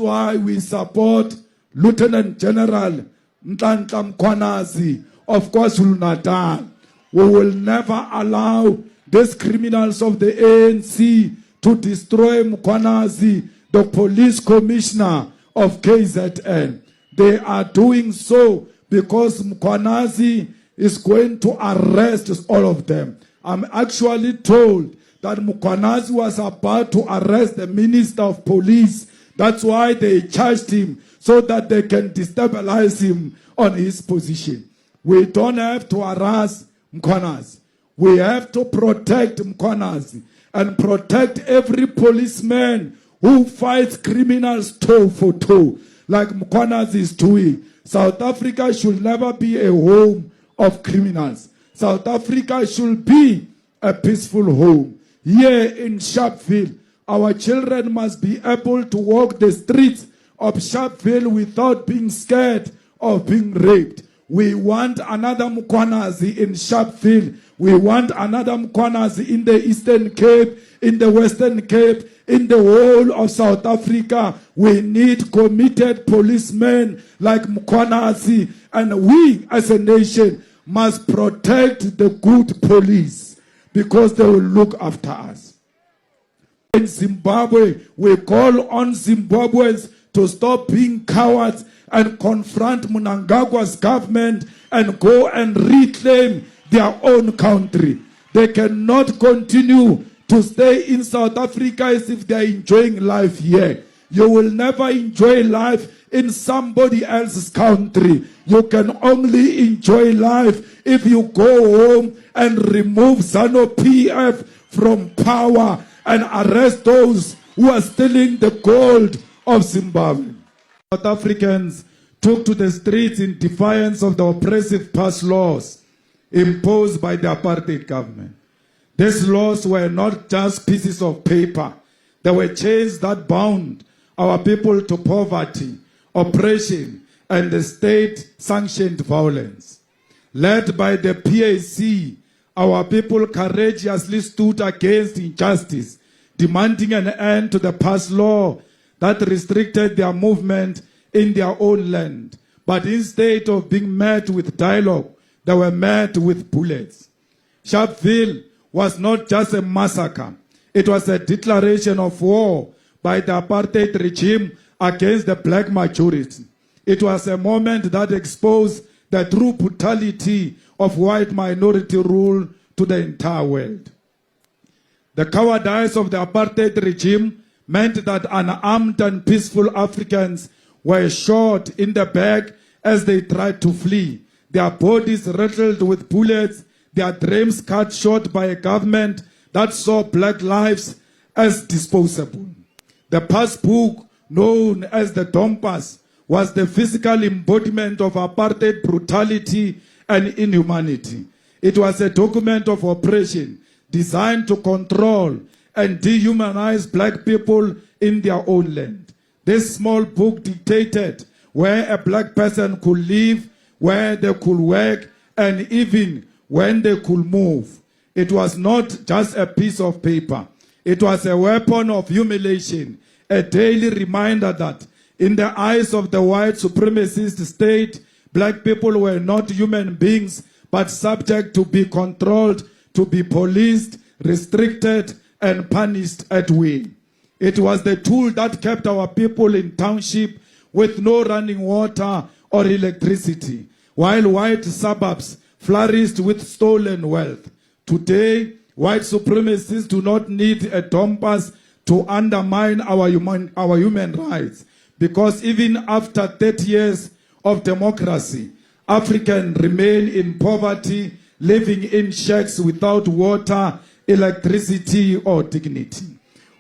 why we support Lieutenant General Mkhwanazi of KwaZulu-Natal. We will never allow these criminals of the ANC to destroy Mkhwanazi, the police commissioner of KZN. They are doing so because Mkhwanazi is going to arrest all of them. I'm actually told that Mkhwanazi was about to arrest the Minister of Police. That's why they charged him, so that they can destabilize him on his position. We don't have to harass Mkhwanazi. We have to protect Mkhwanazi and protect every policeman who fights criminals toe for toe, like Mkhwanazi is doing. South Africa should never be a home of criminals. South Africa should be a peaceful home. Here in Sharpville, our children must be able to walk the streets of Sharpville without being scared of being raped. We want another Mkhwanazi in Sharpville. We want another Mkhwanazi in the Eastern Cape, in the Western Cape, in the whole of South Africa. We need committed policemen like Mkhwanazi, and we as a nation must protect the good police because they will look after us. In Zimbabwe, we call on Zimbabweans to stop being cowards and confront Mnangagwa's government and go and reclaim their own country. They cannot continue to stay in South Africa as if they are enjoying life here. You will never enjoy life in somebody else's country. You can only enjoy life if you go home and remove ZANU-PF from power and arrest those who are stealing the gold of Zimbabwe. South Africans took to the streets in defiance of the oppressive past laws imposed by the apartheid government. These laws were not just pieces of paper. They were chains that bound our people to poverty, oppression, and the state-sanctioned violence. Led by the PAC, our people courageously stood against injustice, demanding an end to the past law that restricted their movement in their own land. But instead of being met with dialogue, they were met with bullets. Sharpville was not just a massacre. It was a declaration of war by the apartheid regime against the black majority. It was a moment that exposed the true brutality of white minority rule to the entire world. The cowardice of the apartheid regime meant that unarmed and peaceful Africans were shot in the back as they tried to flee, their bodies riddled with bullets, their dreams cut short by a government that saw black lives as disposable. The passbook, known as the Dompas, was the physical embodiment of apartheid brutality and inhumanity. It was a document of oppression designed to control and dehumanize black people in their own land. This small book dictated where a black person could live, where they could work, and even when they could move. It was not just a piece of paper. It was a weapon of humiliation, a daily reminder that in the eyes of the white supremacist state, black people were not human beings, but subject to be controlled, to be policed, restricted, and punished at will. It was the tool that kept our people in township with no running water or electricity, while white suburbs flourished with stolen wealth. Today, white supremacists do not need a Dompas to undermine our human rights, because even after 30 years of democracy, Africans remain in poverty, living in shacks without water, electricity, or dignity.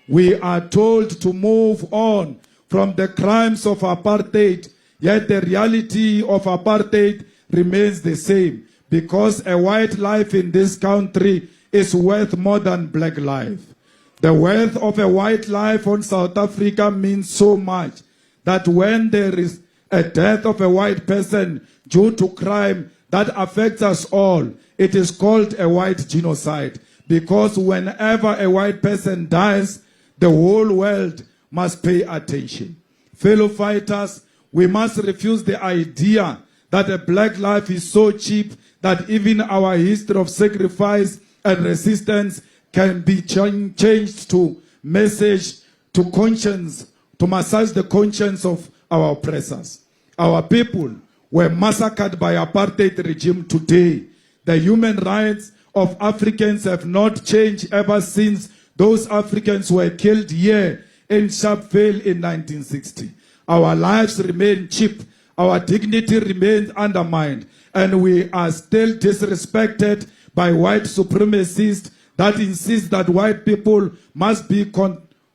We are told to move on from the crimes of apartheid, yet the reality of apartheid remains the same, because a white life in this country is worth more than black life. The worth of a white life on South Africa means so much that when there is a death of a white person due to crime that affects us all, it is called a white genocide. Because whenever a white person dies, the whole world must pay attention. fellow fighters, we must refuse the idea that a black life is so cheap that even our history of sacrifice and resistance can be changed to message to conscience, to massage the conscience of our oppressors. Our people were massacred by apartheid regime today. The human rights of Africans have not changed ever since those Africans were killed here in Sharpville in 1960. Our lives remain cheap, our dignity remains undermined, and we are still disrespected by white supremacists that insist that white people must be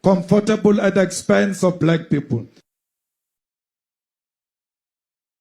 comfortable at the expense of black people.